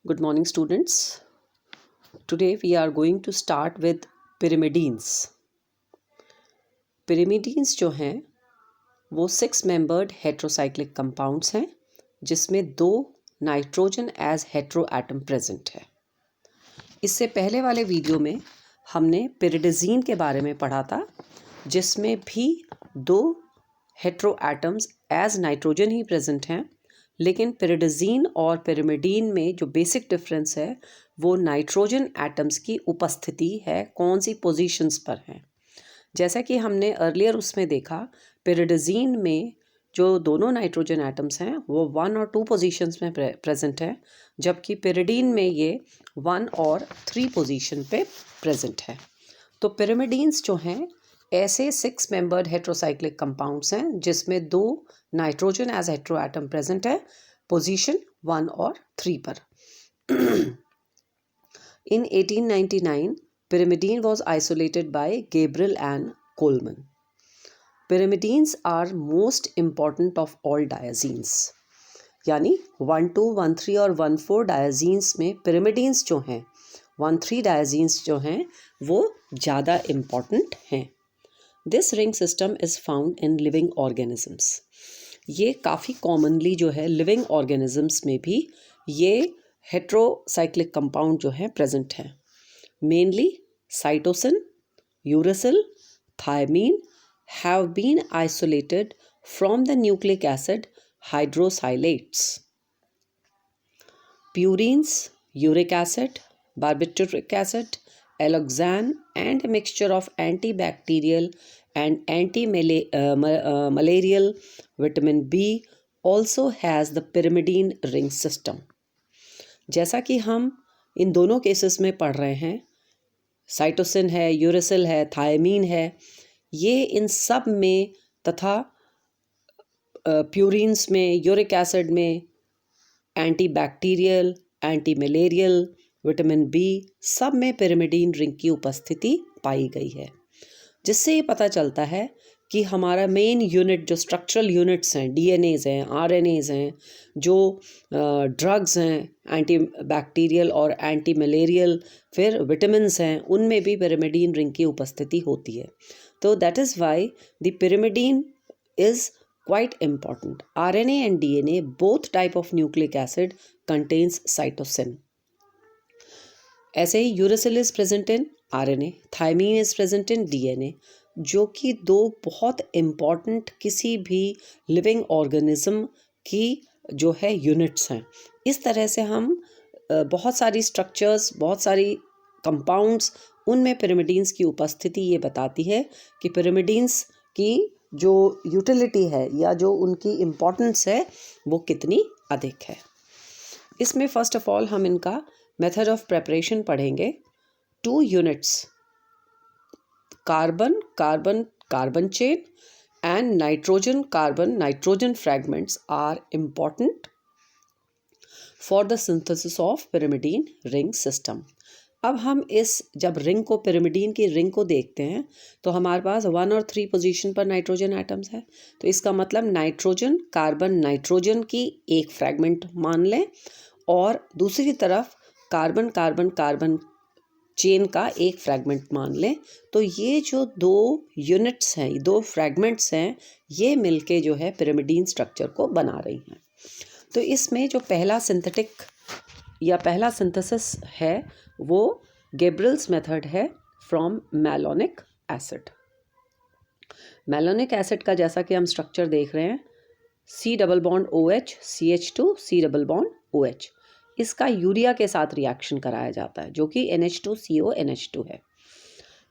Good morning, students. Today we are going to start with pyrimidines. Pyrimidines जो हैं वो 6 membered heterocyclic compounds हैं जिसमें 2 nitrogen as heteroatom present है। इससे पहले वाले वीडियो में हमने pyridazine के बारे में पढ़ा था जिसमें भी 2 हेट्रो एटम्स एज नाइट्रोजन ही प्रेजेंट हैं, लेकिन pyridazine और pyrimidine में जो बेसिक डिफरेंस है वो नाइट्रोजन एटम्स की उपस्थिति है, कौन सी पोजीशंस पर हैं। जैसा कि हमने अर्लियर उसमें देखा, pyridazine में जो दोनों नाइट्रोजन एटम्स हैं वो 1 और 2 पोजीशंस में प्रेजेंट है, जबकि pyridine में ये 1 और 3 पोजीशन पे प्रेजेंट है। तो pyrimidines जो हैं ऐसे 6 मेंबर्ड हेट्रोसाइक्लिक कंपाउंड्स हैं जिसमें 2 nitrogen as heteroatom present है, पोजीशन 1 और 3 पर। In 1899, pyrimidine was isolated by Gabriel and Coleman. Pyrimidines are most important of all diazines. यानी 1,2, 1,3 और 1,4 डायजीन्स में pyrimidines जो हैं 1,3 डायजीन्स जो हैं वो ज़्यादा इम्पॉर्टेंट हैं। This ring system is found in living organisms. ये काफ़ी कॉमनली जो है लिविंग ऑर्गेनिजम्स में भी ये हेट्रोसाइक्लिक कंपाउंड जो है प्रेजेंट है। Mainly cytosine, uracil, thymine have been isolated from the nucleic acid hydrolysates. Purines, uric acid, barbiturate acid, alloxan and a mixture of antibacterial and anti-malarial vitamin B also has the pyrimidine ring system. जैसा कि हम इन दोनों cases में पढ़ रहे हैं, cytosine है, uracil है, थायमीन है, ये इन सब में तथा प्यूरिन्स में, यूरिक एसिड में antibacterial, antimalarial, vitamin B सब में pyrimidine रिंग की उपस्थिति पाई गई है, जिससे ये पता चलता है कि हमारा मेन यूनिट जो स्ट्रक्चरल यूनिट्स हैं, डीएनएज हैं, आरएनएज हैं, जो ड्रग्स हैं एंटी बैक्टीरियल और एंटी मलेरियल, फिर विटामिन्स हैं, उनमें भी pyrimidine रिंग की उपस्थिति होती है। तो that is why the pyrimidine is quite important. RNA and DNA, both type of nucleic acid contains cytosine. ऐसे ही uracil is present in RNA, thymine is present in DNA, जो कि 2 बहुत इम्पॉर्टेंट किसी भी लिविंग ऑर्गेनिज्म की जो है यूनिट्स हैं। इस तरह से हम बहुत सारी स्ट्रक्चर्स, बहुत सारी कंपाउंड्स, उनमें pyrimidines की उपस्थिति ये बताती है कि pyrimidines की जो यूटिलिटी है या जो उनकी इम्पोर्टेंस है वो कितनी अधिक है। इसमें फर्स्ट ऑफ ऑल हम इनका मेथड ऑफ प्रेपरेशन पढ़ेंगे। 2 units carbon carbon carbon chain and nitrogen carbon nitrogen fragments are important for the synthesis of pyrimidine ring system. अब हम इस जब रिंग को pyrimidine की रिंग को देखते हैं तो हमारे पास 1 और 3 पोजीशन पर नाइट्रोजन एटम्स है, तो इसका मतलब नाइट्रोजन कार्बन नाइट्रोजन की एक फ्रैगमेंट मान लें और दूसरी तरफ कार्बन कार्बन कार्बन चेन का एक फ्रैगमेंट मान लें। तो ये जो 2 यूनिट्स हैं, 2 फ्रैगमेंट्स हैं, ये मिलके जो है pyrimidine स्ट्रक्चर को बना रही हैं। तो इसमें जो पहला सिंथेटिक या पहला सिंथेसिस है वो गेब्रियल्स मेथड है from malonic acid. Malonic acid का जैसा कि हम स्ट्रक्चर देख रहे हैं, C double bond OH, CH2, C double bond OH, इसका यूरिया के साथ रिएक्शन कराया जाता है जो कि NH2CO NH2 है।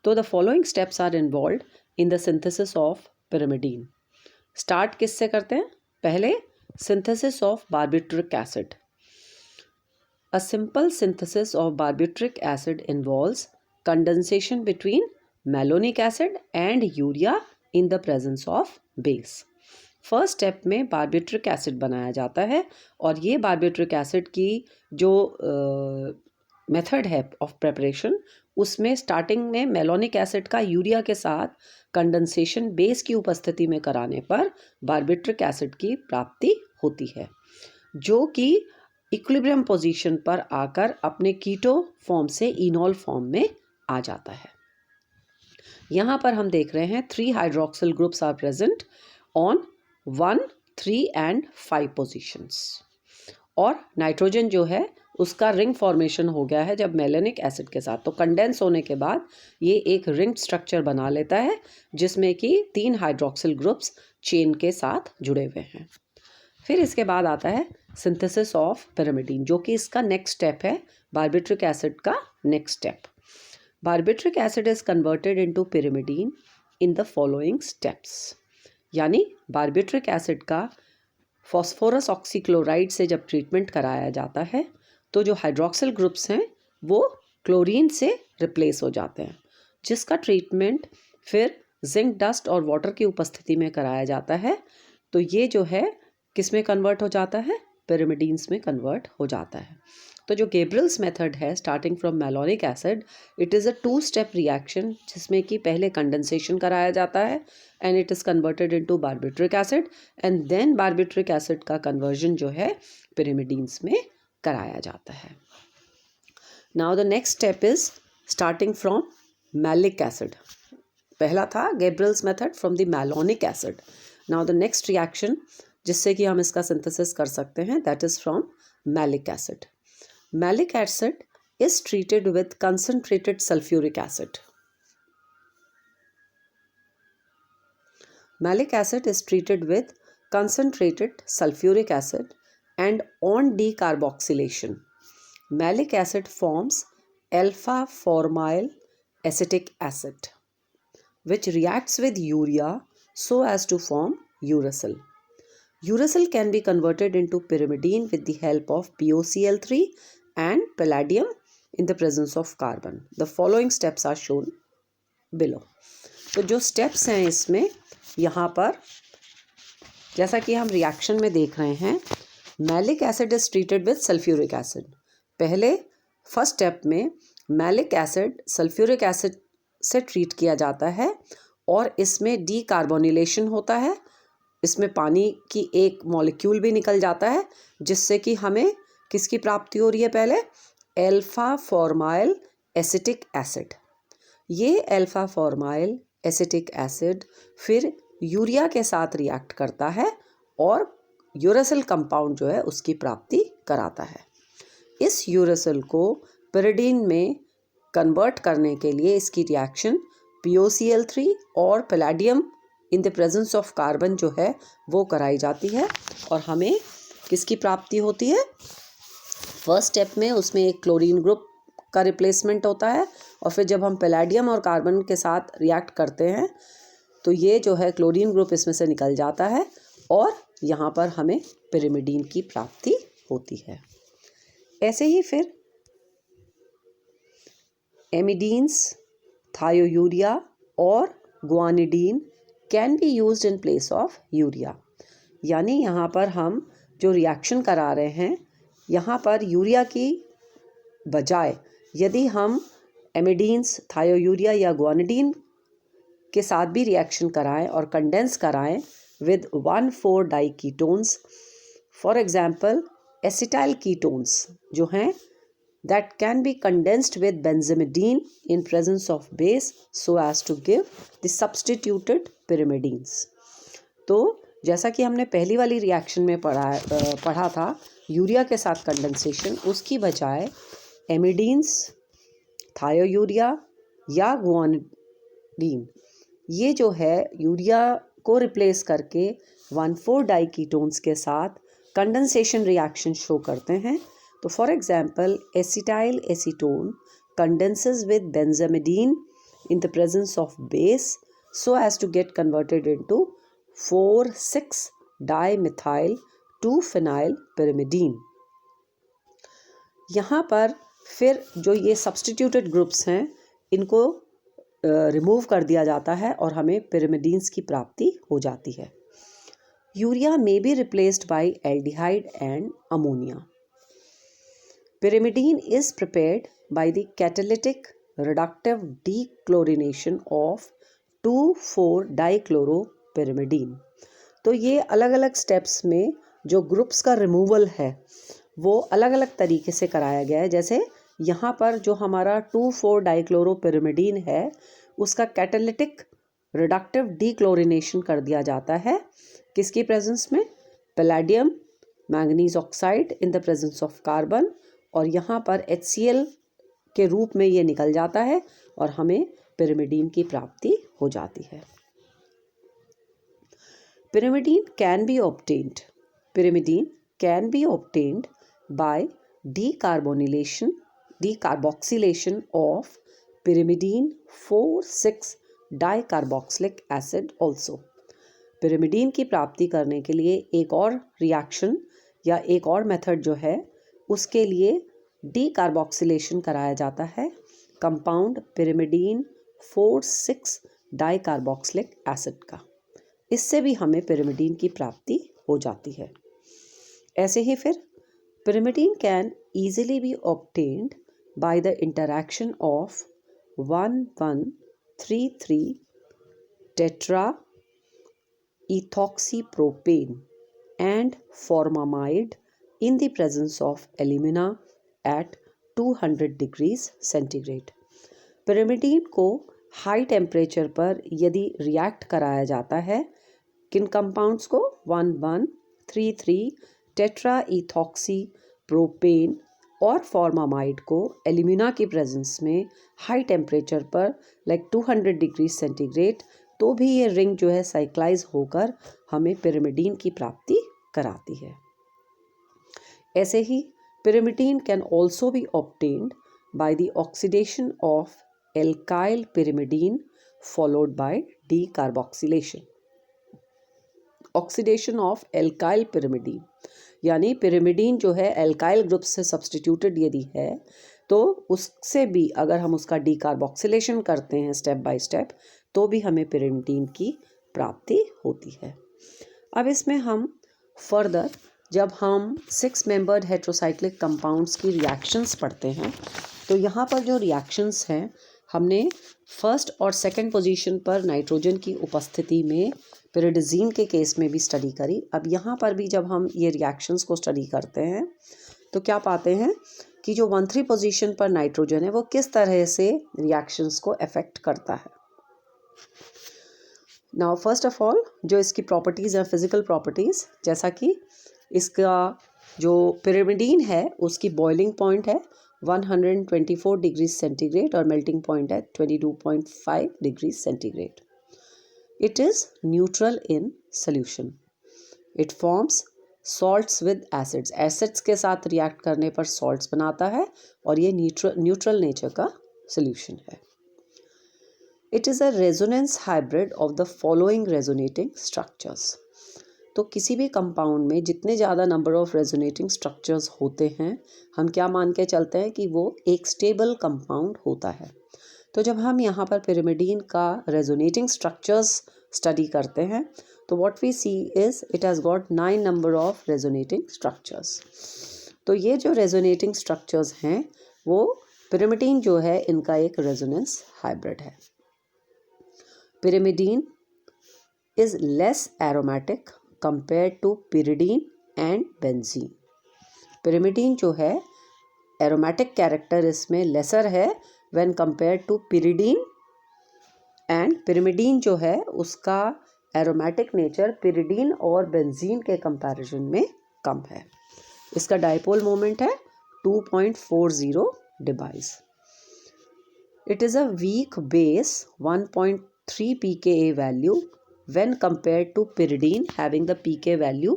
तो the following steps are involve in the synthesis of pyrimidine। Start किससे करते हैं? पहले synthesis of barbiturate acid. A simple synthesis of barbiturate acid involves condensation between malonic acid and urea in the presence of base। First step में barbiturate acid बनाया जाता है और ये barbiturate acid की जो मेथड है ऑफ प्रेपरेशन, उसमें स्टार्टिंग में मेलोनिक एसिड का यूरिया के साथ कंडेंसेशन बेस की उपस्थिति में कराने पर barbiturate acid की प्राप्ति होती है, जो कि इक्विलिब्रियम पोजीशन पर आकर अपने कीटो फॉर्म से इनॉल फॉर्म में आ जाता है। यहाँ पर हम देख रहे हैं 3 hydroxyl groups are present on 1, 3 and 5 positions. और नाइट्रोजन जो है उसका रिंग फॉर्मेशन हो गया है जब मेलेनिक एसिड के साथ, तो कंडेंस होने के बाद ये एक रिंग स्ट्रक्चर बना लेता है जिसमें कि 3 हाइड्रोक्सिल ग्रुप्स चेन के साथ जुड़े हुए हैं। फिर इसके बाद आता है सिंथेसिस ऑफ पिरिमिडीन, जो कि इसका नेक्स्ट स्टेप है, बार्बिट्रिक एसिड का next step. Barbituric acid is converted into pyrimidine in the following steps. यानी बार्बिट्रिक एसिड का फॉस्फोरस ऑक्सीक्लोराइड से जब ट्रीटमेंट कराया जाता है तो जो हाइड्रोक्सिल ग्रुप्स हैं वो क्लोरीन से रिप्लेस हो जाते हैं, जिसका ट्रीटमेंट फिर जिंक डस्ट और वाटर की उपस्थिति में कराया जाता है। तो ये जो है किस में कन्वर्ट हो जाता है, पिरिमिडीन्स में कन्वर्ट हो जाता है। तो जो गेब्रियल्स मेथड है starting from malonic acid, it is a 2 step reaction जिसमें कि पहले कंडेंसेशन कराया जाता है and it is converted into barbituric acid and then barbituric acid का कन्वर्जन जो है पिरिमिडीन्स में कराया जाता है। Now the next step is starting from malic acid. पहला था Gabriel's method from the malonic acid. Now the next reaction जिससे कि हम इसका सिंथेसिस कर सकते हैं, that is from malic acid. Malic acid is treated with concentrated sulfuric acid. Malic acid is treated with concentrated sulfuric acid and on decarboxylation, malic acid forms alpha-formyl acetic acid, which reacts with urea so as to form uracil. Uracil can be converted into pyrimidine with the help of POCl3 and palladium in the presence of carbon. The following steps are shown below. तो जो steps हैं इसमें यहाँ पर जैसा कि हम reaction में देख रहे हैं, malic acid is treated with sulphuric acid. पहले फर्स्ट स्टेप में मैलिक एसिड सल्फ्यूरिक एसिड से ट्रीट किया जाता है और इसमें डीकार्बोनिलेशन होता है, इसमें पानी की एक मॉलिक्यूल भी निकल जाता है जिससे कि हमें किसकी प्राप्ति हो रही है, पहले एल्फा फॉर्माइल एसिटिक एसिड। ये एल्फा फॉर्माइल एसिटिक एसिड फिर यूरिया के साथ रिएक्ट करता है और यूरेसिल कंपाउंड जो है उसकी प्राप्ति कराता है। इस यूरेसिल को पिरिडीन में कन्वर्ट करने के लिए इसकी रिएक्शन POCl3 और palladium in the presence of carbon जो है वो कराई जाती है और हमें किसकी प्राप्ति होती है। फर्स्ट स्टेप में उसमें एक क्लोरीन ग्रुप का रिप्लेसमेंट होता है और फिर जब हम पैलेडियम और कार्बन के साथ रिएक्ट करते हैं तो ये जो है क्लोरीन ग्रुप इसमें से निकल जाता है और यहाँ पर हमें पिरिमिडीन की प्राप्ति होती है। ऐसे ही फिर एमिडीन्स, थायोयूरिया और guanidine can be used in place of urea. यानी यहाँ पर हम जो रिएक्शन करा रहे हैं, यहाँ पर यूरिया की बजाय यदि हम एमिडीन्स, थायोयूरिया या गुआनिडीन के साथ भी रिएक्शन कराएं और कंडेंस कराएं विद 1,4-डाई ketones, for example acetyl ketones जो हैं that can be condensed with benzimidine in presence of base so as to give the substituted pyrimidines. तो जैसा कि हमने पहली वाली रिएक्शन में पढ़ा था यूरिया के साथ कंडेंसेशन, उसकी बजाय एमिडीन्स, थायोयूरिया या गुआनिडीन ये जो है यूरिया को रिप्लेस करके 1,4-डाई कीटोन्स के साथ कंडेंसेशन रिएक्शन शो करते हैं। तो for example acetyl acetone condenses with benzimidine in the presence of base so as to get converted into 4,6-dimethyl 2-phenyl pyrimidine। यहाँ पर फिर जो ये सब्सटीट्यूटेड ग्रुप्स हैं इनको रिमूव कर दिया जाता है और हमें पिरिमिडीन्स की प्राप्ति हो जाती है। Urea may be replaced by aldehyde and ammonia. Pyrimidine is prepared by the catalytic reductive dechlorination of 2,4-dichloroPyrimidine। तो ये अलग अलग स्टेप्स में जो ग्रुप्स का रिमूवल है वो अलग अलग तरीके से कराया गया है। जैसे यहाँ पर जो हमारा 2,4-डाइक्लोरोपिरिमिडीन है उसका कैटालिटिक रिडक्टिव डीक्लोरिनेशन कर दिया जाता है किसकी प्रेजेंस में, palladium manganese oxide in the presence of carbon, और यहाँ पर HCl के रूप में ये निकल जाता है और हमें पिरिमिडीन की प्राप्ति हो जाती है। Pyrimidine can be obtained. Pyrimidine can be obtained by decarboxylation of pyrimidine 4,6-dicarboxylic acid also. pyrimidine की प्राप्ति करने के लिए एक और रिएक्शन या एक और मेथड जो है उसके लिए डीकार्बोक्सिलेशन कराया जाता है कंपाउंड pyrimidine 4,6-dicarboxylic एसिड का। इससे भी हमें pyrimidine की प्राप्ति हो जाती है। ऐसे ही फिर pyrimidine can easily be obtained by the interaction of 1,1,3,3 tetraethoxypropane and formamide in the presence of alumina at 200 degrees centigrade. pyrimidine को हाई टेम्परेचर पर यदि रिएक्ट कराया जाता है किन कंपाउंड्स को, 1,1,3,3 टेट्राईथॉक्सी प्रोपेन और फॉर्मामाइड को एल्यूमिना की प्रेजेंस में हाई टेम्परेचर पर 200 डिग्री सेंटीग्रेड, तो भी ये रिंग जो है साइक्लाइज होकर हमें पिरिमिडीन की प्राप्ति कराती है। ऐसे ही pyrimidine can also be obtained by the oxidation of alkyl pyrimidine followed by decarboxylation. Oxidation of alkyl pyrimidine यानी pyrimidine जो है एल्काइल ग्रुप से सब्सटीट्यूटेड यदि है तो उससे भी अगर हम उसका डीकार्बोक्सिलेशन करते हैं स्टेप बाय स्टेप तो भी हमें pyrimidine की प्राप्ति होती है। अब इसमें हम फर्दर जब हम 6 मेंबर्ड हेट्रोसाइक्लिक कंपाउंड्स की रिएक्शंस पढ़ते हैं तो यहाँ पर जो रिएक्शंस हैं हमने फर्स्ट और सेकंड पोजीशन पर नाइट्रोजन की उपस्थिति में पिरिडिज़ीन के केस में भी स्टडी करी। अब यहाँ पर भी जब हम ये रिएक्शंस को स्टडी करते हैं तो क्या पाते हैं कि जो 1,3 पोजीशन पर नाइट्रोजन है वो किस तरह से रिएक्शंस को अफेक्ट करता है। नाउ फर्स्ट ऑफ ऑल जो इसकी प्रॉपर्टीज़ हैं, फिजिकल प्रॉपर्टीज़, जैसा कि इसका जो pyrimidine है उसकी बॉइलिंग पॉइंट है 124 डिग्री सेंटीग्रेड और मेल्टिंग पॉइंट है 22.5 degree centigrade. It is neutral in solution. It forms salts with acids, acids के साथ रिएक्ट करने पर सॉल्ट्स बनाता है और ये न्यूट्रल नेचर का सोल्यूशन है। It is a resonance hybrid of the following resonating structures. तो किसी भी कंपाउंड में जितने ज़्यादा नंबर ऑफ रेजोनेटिंग स्ट्रक्चर्स होते हैं हम क्या मान के चलते हैं कि वो एक स्टेबल कंपाउंड होता है। तो जब हम यहाँ पर pyrimidine का रेजोनेटिंग स्ट्रक्चर्स स्टडी करते हैं तो what we see is it has got 9 number of resonating structures. तो ये जो रेजोनेटिंग स्ट्रक्चर्स हैं वो pyrimidine जो है इनका एक रेजोनेंस हाइब्रिड है। pyrimidine is less aromatic compare to pyridine and benzene. pyrimidine जो है एरोमेटिक कैरेक्टर इसमें लेसर है when compare to pyridine, and pyrimidine जो है उसका एरोमेटिक नेचर pyridine और बेंजीन के कंपैरिजन में कम है। इसका डाइपोल मोमेंट है 2.40 debyes. It is a weak base 1.3 pKa value when compared to pyridine having the pK value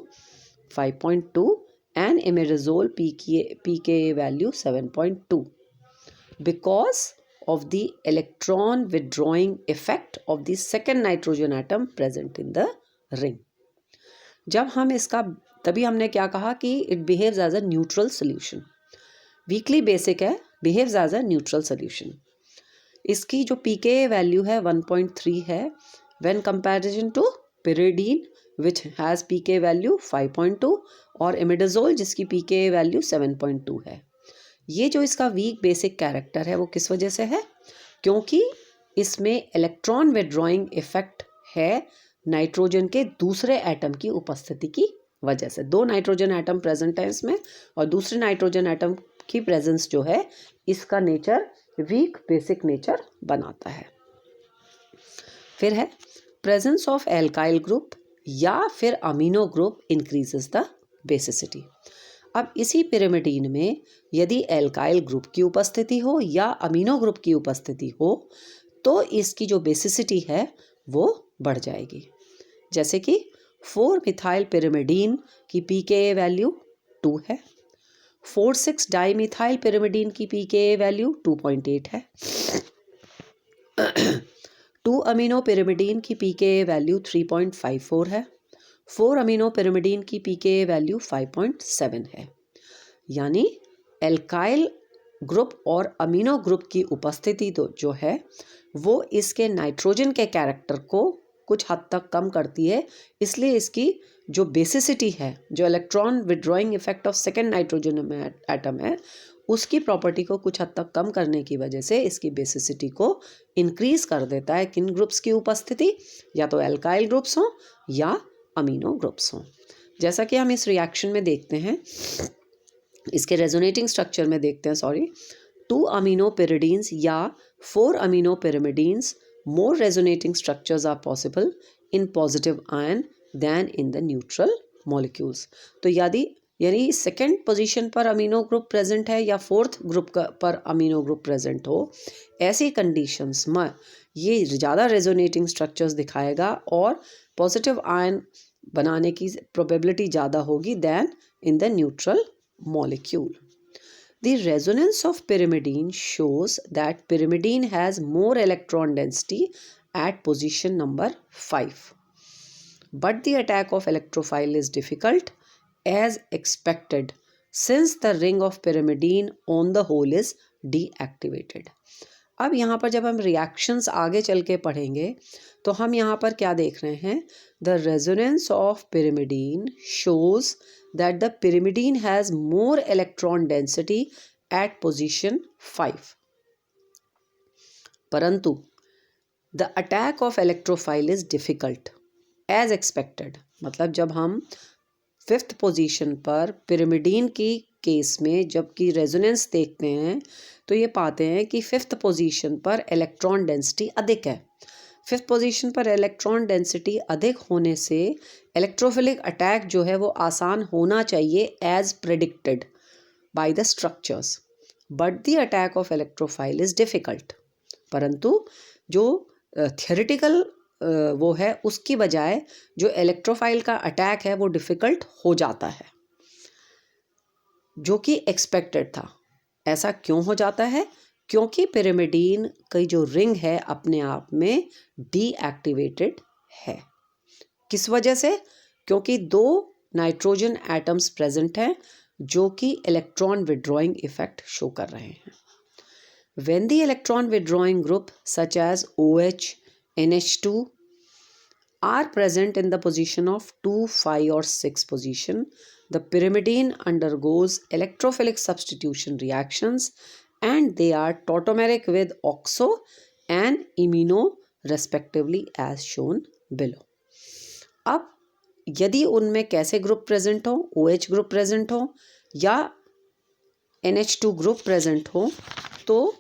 5.2 and imidazole pKa value 7.2 because of the electron withdrawing effect of the second nitrogen atom present in the ring। जब हम इसका तभी हमने क्या कहा कि it behaves as a neutral solution, weakly basic है, behaves as a neutral solution। इसकी जो pKa वैल्यू है 1.3 है when comparison to pyridine which has pK value 5.2 और imidazole जिसकी pK value 7.2 है। ये जो इसका वीक बेसिक कैरेक्टर है वो किस वजह से है, क्योंकि इसमें इलेक्ट्रॉन विड्रॉइंग इफेक्ट है नाइट्रोजन के दूसरे एटम की उपस्थिति की वजह से। 2 नाइट्रोजन एटम प्रेजेंट है इसमें और दूसरे नाइट्रोजन एटम की प्रेजेंस जो है इसका नेचर वीक बेसिक नेचर बनाता है। फिर है प्रेजेंस ऑफ एल्काइल ग्रुप या फिर amino group increases the basicity. अब इसी पिरिमिडीन में यदि एल्काइल ग्रुप की उपस्थिति हो या अमीनो ग्रुप की उपस्थिति हो तो इसकी जो बेसिसिटी है वो बढ़ जाएगी। जैसे कि 4 मिथाइल पिरिमिडीन की पीकेए वैल्यू 2 है, 4,6 डाइमिथाइल पिरिमिडीन की पीकेए वैल्यू 2.8 है, 2 अमीनो पिरिमिडीन की पीकेए वैल्यू 3.54 है, 4 अमीनो पिरिमिडीन की पीकेए वैल्यू 5.7 है। यानी एल्काइल ग्रुप और अमीनो ग्रुप की उपस्थिति तो जो है वो इसके नाइट्रोजन के कैरेक्टर को कुछ हद तक कम करती है, इसलिए इसकी जो बेसिसिटी है, जो electron withdrawing effect of second nitrogen atom है, उसकी प्रॉपर्टी को कुछ हद तक कम करने की वजह से इसकी बेसिसिटी को इंक्रीज कर देता है। किन ग्रुप्स की उपस्थिति, या तो एल्काइल ग्रुप्स हों या अमीनो ग्रुप्स हों। जैसा कि हम इस रिएक्शन में देखते हैं, इसके रेजोनेटिंग स्ट्रक्चर में देखते हैं, 2 अमीनो पिरिडीन्स या 4 amino पिरिमिडीन्स, more resonating structures are possible in positive ion than in the neutral molecules। तो यानी सेकेंड पोजीशन पर अमीनो ग्रुप प्रेजेंट है या फोर्थ ग्रुप पर अमीनो ग्रुप प्रेजेंट हो, ऐसी कंडीशंस में ये ज़्यादा रेजोनेटिंग स्ट्रक्चर्स दिखाएगा और पॉजिटिव आयन बनाने की प्रोबेबिलिटी ज़्यादा होगी than in the neutral molecule। The resonance of pyrimidine shows that pyrimidine has more electron density at position number 5. But the attack of electrophile is difficult as expected since the ring of pyrimidine on the whole is deactivated। अब यहाँ पर जब हम reactions आगे चल के पढ़ेंगे तो हम यहाँ पर क्या देख रहे हैं, the resonance of pyrimidine shows that the pyrimidine has more electron density at position 5, परंतु the attack of electrophile is difficult as expected. मतलब जब हम 5th पोजीशन पर पिरिमिडीन की केस में जबकि रेजोनेंस देखते हैं तो ये पाते हैं कि 5th पोजीशन पर इलेक्ट्रॉन डेंसिटी अधिक है। 5th पोजीशन पर इलेक्ट्रॉन डेंसिटी अधिक होने से इलेक्ट्रोफिलिक अटैक जो है वो आसान होना चाहिए as predicted by the structures, but the attack of electrophile is difficult. परंतु जो थियोरेटिकल वो है उसकी बजाय जो इलेक्ट्रोफाइल का अटैक है वो डिफिकल्ट हो जाता है, जो कि एक्सपेक्टेड था। ऐसा क्यों हो जाता है? क्योंकि पिरिमिडीन की जो रिंग है अपने आप में डीएक्टिवेटेड है। किस वजह से? क्योंकि 2 नाइट्रोजन एटम्स प्रेजेंट हैं जो कि इलेक्ट्रॉन विड्रॉइंग इफेक्ट शो कर रहे हैं। When the electron withdrawing group such as OH, NH2 are present in the position of 2, 5 or 6 position, the pyrimidine undergoes electrophilic substitution reactions and they are tautomeric with oxo and imino respectively as shown below। अब यदि उनमें कैसे group present हो, OH group present हो या NH2 group present हो, तो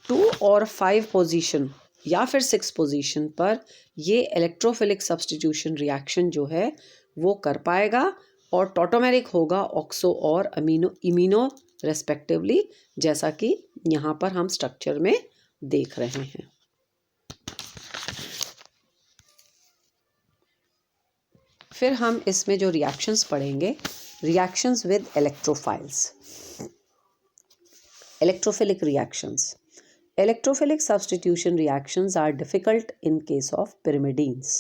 2 और 5 पोजीशन या फिर 6 पोजीशन पर ये इलेक्ट्रोफिलिक सब्स्टिट्यूशन रिएक्शन जो है वो कर पाएगा और टॉटोमेरिक होगा ऑक्सो और इमीनो रेस्पेक्टिवली, जैसा कि यहाँ पर हम स्ट्रक्चर में देख रहे हैं। फिर हम इसमें जो रिएक्शंस पढ़ेंगे, reactions with electrophiles, electrophilic reactions. Electrophilic substitution reactions are difficult in case of pyrimidines।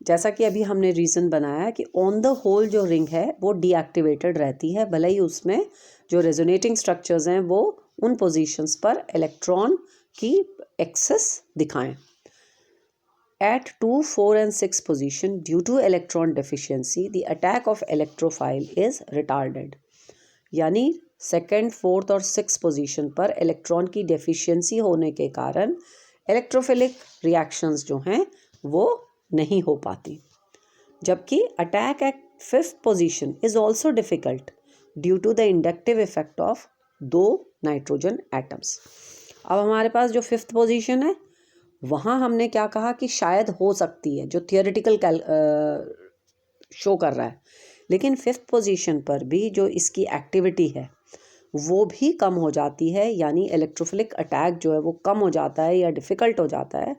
जैसा कि अभी हमने रीज़न बनाया कि ऑन द होल जो रिंग है वो डीएक्टिवेटेड रहती है, भले ही उसमें जो रेजोनेटिंग स्ट्रक्चर्स हैं वो उन पोजीशंस पर इलेक्ट्रॉन की एक्सेस दिखाएं। At 2, 4 and 6 position due to electron deficiency the attack of electrophile is retarded। यानी 2nd, 4th और 6th पोजीशन पर इलेक्ट्रॉन की डेफिशिएंसी होने के कारण इलेक्ट्रोफिलिक रिएक्शंस जो हैं वो नहीं हो पाती। जबकि attack at fifth position is also difficult due to the inductive effect of 2 nitrogen atoms. अब हमारे पास जो फिफ्थ पोजीशन है वहाँ हमने क्या कहा कि शायद हो सकती है, जो थियोरेटिकल शो कर रहा है, लेकिन फिफ्थ पोजीशन पर भी जो इसकी एक्टिविटी है वो भी कम हो जाती है, यानी इलेक्ट्रोफिलिक अटैक जो है वो कम हो जाता है या डिफ़िकल्ट हो जाता है।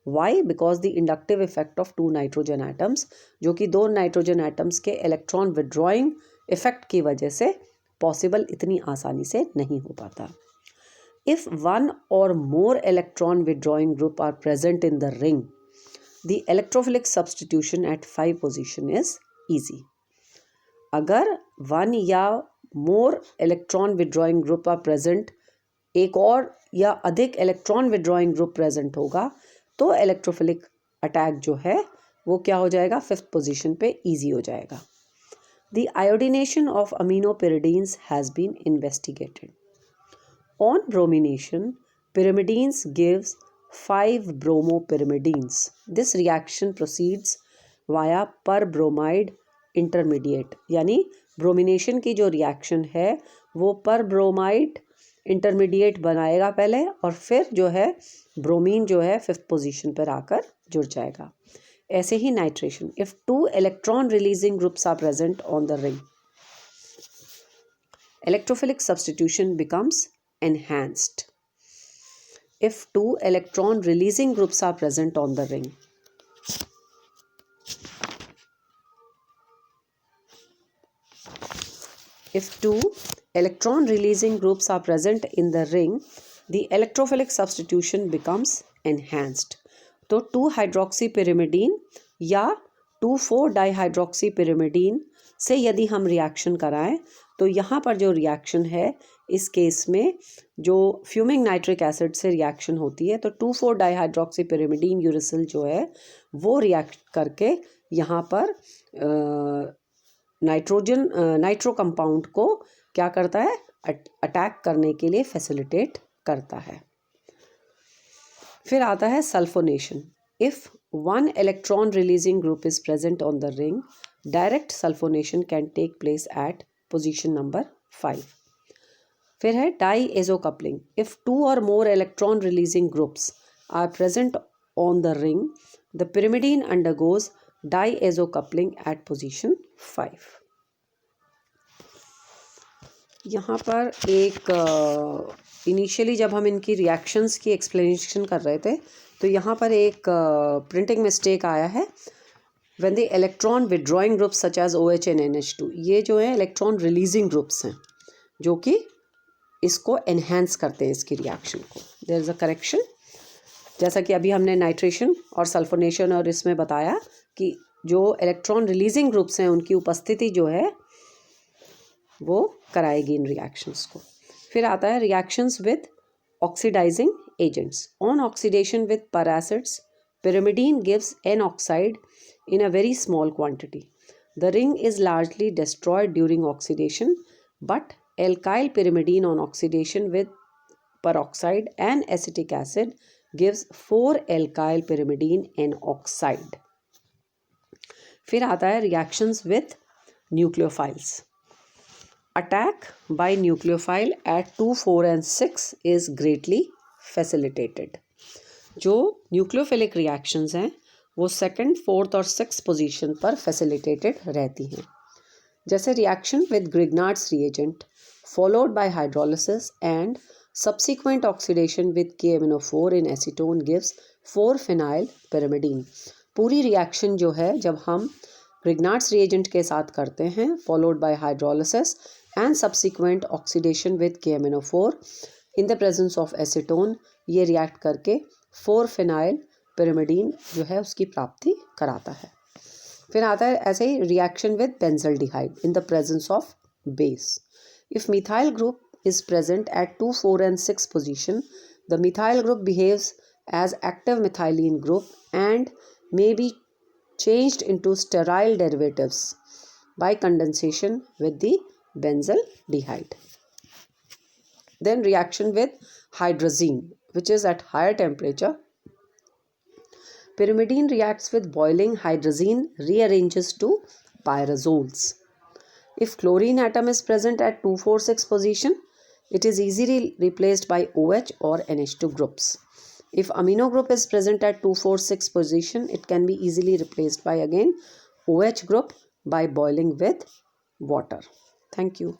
Why? Because the inductive effect of 2 nitrogen atoms, जो कि 2 नाइट्रोजन एटम्स के इलेक्ट्रॉन विड्रॉइंग इफेक्ट की वजह से पॉसिबल इतनी आसानी से नहीं हो पाता। If one or more electron withdrawing group are present in the ring, the electrophilic substitution at 5 position is easy. अगर 1 या more electron withdrawing group are present, एक और या अधिक electron withdrawing group present होगा तो electrophilic attack जो है वो क्या हो जाएगा, 5th position पे easy हो जाएगा. The iodination of aminopyridines has been investigated. On bromination, pyrimidines gives 5 bromopyrimidines. This reaction proceeds via perbromide intermediate, यानी ब्रोमिनेशन की जो रिएक्शन है वो परब्रोमाइड इंटरमीडिएट बनाएगा पहले और फिर जो है ब्रोमीन जो है फिफ्थ पोजीशन पर आकर जुड़ जाएगा. ऐसे ही nitration, if 2 electron releasing groups are present on the ring, electrophilic substitution becomes enhanced. If 2 electron releasing groups are present on the ring, if 2 electron releasing groups are present in the ring, the electrophilic substitution becomes enhanced. तो 2-hydroxypyrimidine या 2,4-dihydroxypyrimidine से यदि हम reaction कराएं तो यहाँ पर जो रिएक्शन है इस केस में जो फ्यूमिंग नाइट्रिक एसिड से रिएक्शन होती है तो 2,4-डाईहाइड्रोक्सीपिरिमिडीन यूरिसिल जो है वो रिएक्ट करके यहाँ पर नाइट्रो कंपाउंड को क्या करता है, अटैक करने के लिए फैसिलिटेट करता है. फिर आता है sulphonation. If 1 electron releasing group is present on the ring, direct sulphonation can take place at position number 5. फिर है डाई एजो कपलिंग. इफ 2 और more electron releasing groups are present on the ring, the pyrimidine undergoes diazo coupling at position 5. यहाँ पर एक initially जब हम इनकी reactions की एक्सप्लेनेशन कर रहे थे तो यहाँ पर एक प्रिंटिंग मिस्टेक आया है. When the electron withdrawing groups such as OH and NH2, ये जो है इलेक्ट्रॉन रिलीजिंग ग्रुप्स हैं जो कि इसको एनहेंस करते हैं इसकी रिएक्शन को. There is a correction. जैसा कि अभी हमने नाइट्रेशन और सल्फोनेशन और इसमें बताया कि जो इलेक्ट्रॉन रिलीजिंग ग्रुप्स हैं उनकी उपस्थिति जो है वो कराएगी इन रिएक्शंस को. फिर आता है reactions with oxidising agents. On oxidation with peracids, pyrimidine gives N oxide in a very small quantity. The ring is largely destroyed during oxidation, but alkyl pyrimidine on oxidation with peroxide and acetic acid gives 4 alkyl pyrimidine N oxide. फिर आता है reactions with nucleophiles. Attack by nucleophile at 2, 4 and 6 is greatly facilitated. जो nucleophilic reactions हैं वो 2nd, 4th और 6th position पर facilitated रहती हैं. जैसे reaction with Grignard's reagent followed by hydrolysis and subsequent oxidation with KMnO4 in acetone gives 4 phenyl pyrimidine. पूरी reaction जो है जब हम ग्रिग्नार्ड्स रिएजेंट के साथ करते हैं followed by hydrolysis and subsequent oxidation with KMnO4 in the presence of acetone, ये रिएक्ट करके 4 फिनाइल pyrimidine जो है उसकी प्राप्ति कराता है. फिर आता है ऐसे ही reaction with benzaldehyde in the presence of base. If methyl group is present at 2, 4 and 6 position, the methyl group behaves as active methylene group and may be changed into sterile derivatives by condensation with the benzaldehyde. Then reaction with hydrazine, which is at higher temperature, Pyrimidine reacts with boiling hydrazine, rearranges to pyrazoles. If chlorine atom is present at 246 position, it is easily replaced by OH or NH2 groups. If amino group is present at 246 position, it can be easily replaced by again OH group by boiling with water. Thank you.